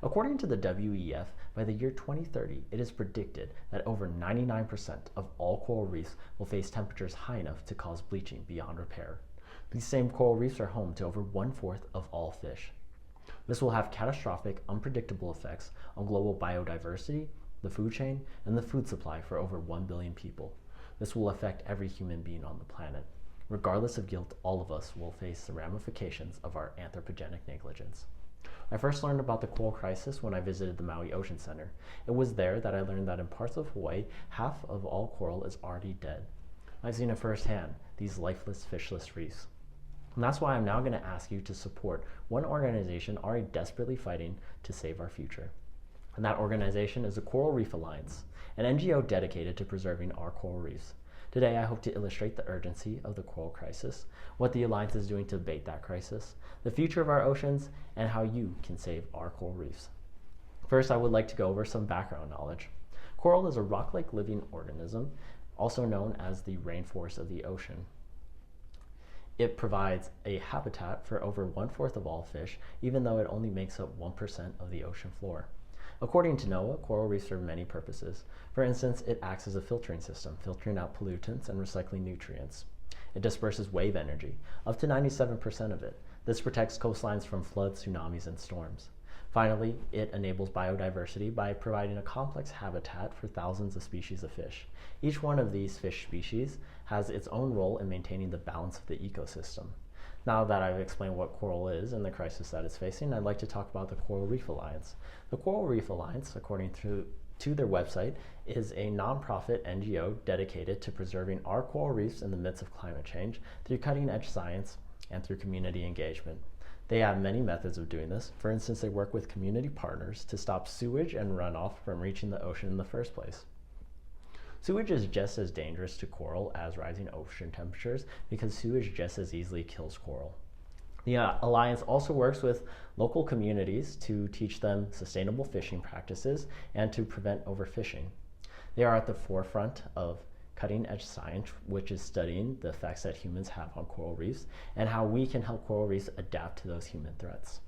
According to the WEF, by the year 2030, it is predicted that over 99% of all coral reefs will face temperatures high enough to cause bleaching beyond repair. These same coral reefs are home to over 1/4 of all fish. This will have catastrophic, unpredictable effects on global biodiversity, the food chain, and the food supply for over 1 billion people. This will affect every human being on the planet. Regardless of guilt, all of us will face the ramifications of our anthropogenic negligence. I first learned about the coral crisis when I visited the Maui Ocean Center. It was there that I learned that in parts of Hawaii, half of all coral is already dead. I've seen it firsthand, these lifeless, fishless reefs. And that's why I'm now going to ask you to support one organization already desperately fighting to save our future. And that organization is the Coral Reef Alliance, an NGO dedicated to preserving our coral reefs. Today, I hope to illustrate the urgency of the coral crisis, what the Alliance is doing to abate that crisis, the future of our oceans, and how you can save our coral reefs. First, I would like to go over some background knowledge. Coral is a rock-like living organism, also known as the rainforest of the ocean. It provides a habitat for over 1/4 of all fish, even though it only makes up 1% of the ocean floor. According to NOAA, coral reefs serve many purposes. For instance, it acts as a filtering system, filtering out pollutants and recycling nutrients. It disperses wave energy, up to 97% of it. This protects coastlines from floods, tsunamis, and storms. Finally, it enables biodiversity by providing a complex habitat for thousands of species of fish. Each one of these fish species has its own role in maintaining the balance of the ecosystem. Now that I've explained what coral is and the crisis that it's facing, I'd like to talk about the Coral Reef Alliance. The Coral Reef Alliance, according to their website, is a nonprofit NGO dedicated to preserving our coral reefs in the midst of climate change through cutting-edge science and through community engagement. They have many methods of doing this. For instance, they work with community partners to stop sewage and runoff from reaching the ocean in the first place. Sewage is just as dangerous to coral as rising ocean temperatures because sewage just as easily kills coral. The Alliance also works with local communities to teach them sustainable fishing practices and to prevent overfishing. They are at the forefront of cutting-edge science, which is studying the effects that humans have on coral reefs and how we can help coral reefs adapt to those human threats.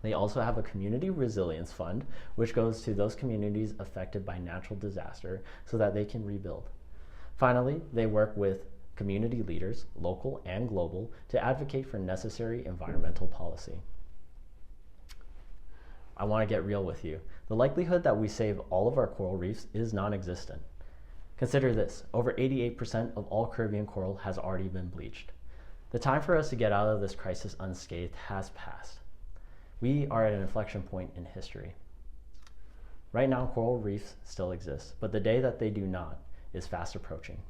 They also have a community resilience fund, which goes to those communities affected by natural disaster so that they can rebuild. Finally, they work with community leaders, local and global, to advocate for necessary environmental policy. I want to get real with you. The likelihood that we save all of our coral reefs is non-existent. Consider this, over 88% of all Caribbean coral has already been bleached. The time for us to get out of this crisis unscathed has passed. We are at an inflection point in history. Right now, coral reefs still exist, but the day that they do not is fast approaching.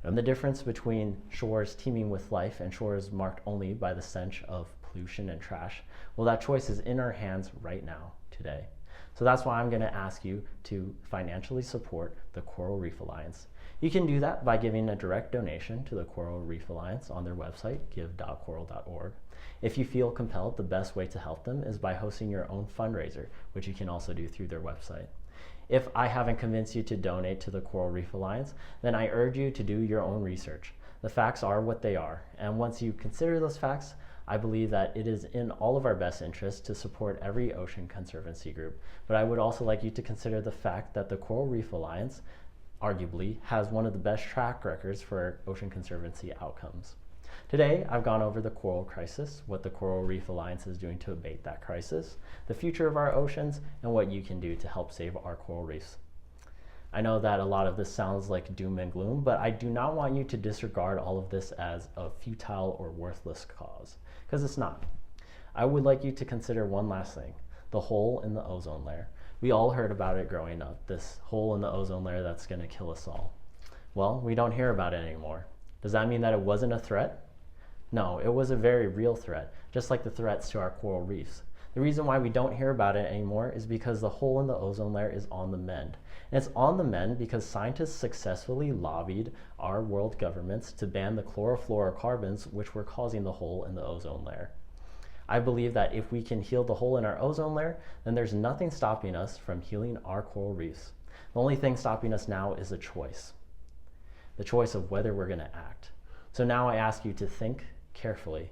And the difference between shores teeming with life and shores marked only by the stench of pollution and trash, well, that choice is in our hands right now, today. So that's why I'm going to ask you to financially support the Coral Reef Alliance. You can do that by giving a direct donation to the Coral Reef Alliance on their website, give.coral.org. If you feel compelled, the best way to help them is by hosting your own fundraiser, which you can also do through their website. If I haven't convinced you to donate to the Coral Reef Alliance, then I urge you to do your own research. The facts are what they are, and once you consider those facts, I believe that it is in all of our best interest to support every ocean conservancy group. But I would also like you to consider the fact that the Coral Reef Alliance arguably has one of the best track records for ocean conservancy outcomes. Today, I've gone over the coral crisis, what the Coral Reef Alliance is doing to abate that crisis, the future of our oceans, and what you can do to help save our coral reefs. I know that a lot of this sounds like doom and gloom, but I do not want you to disregard all of this as a futile or worthless cause, because it's not. I would like you to consider one last thing, the hole in the ozone layer. We all heard about it growing up, this hole in the ozone layer that's going to kill us all. Well, we don't hear about it anymore. Does that mean that it wasn't a threat? No, it was a very real threat, just like the threats to our coral reefs. The reason why we don't hear about it anymore is because the hole in the ozone layer is on the mend. And it's on the mend because scientists successfully lobbied our world governments to ban the chlorofluorocarbons which were causing the hole in the ozone layer. I believe that if we can heal the hole in our ozone layer, then there's nothing stopping us from healing our coral reefs. The only thing stopping us now is a choice. The choice of whether we're going to act. So now I ask you to think carefully.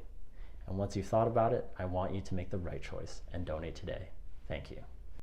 And once you've thought about it, I want you to make the right choice and donate today. Thank you.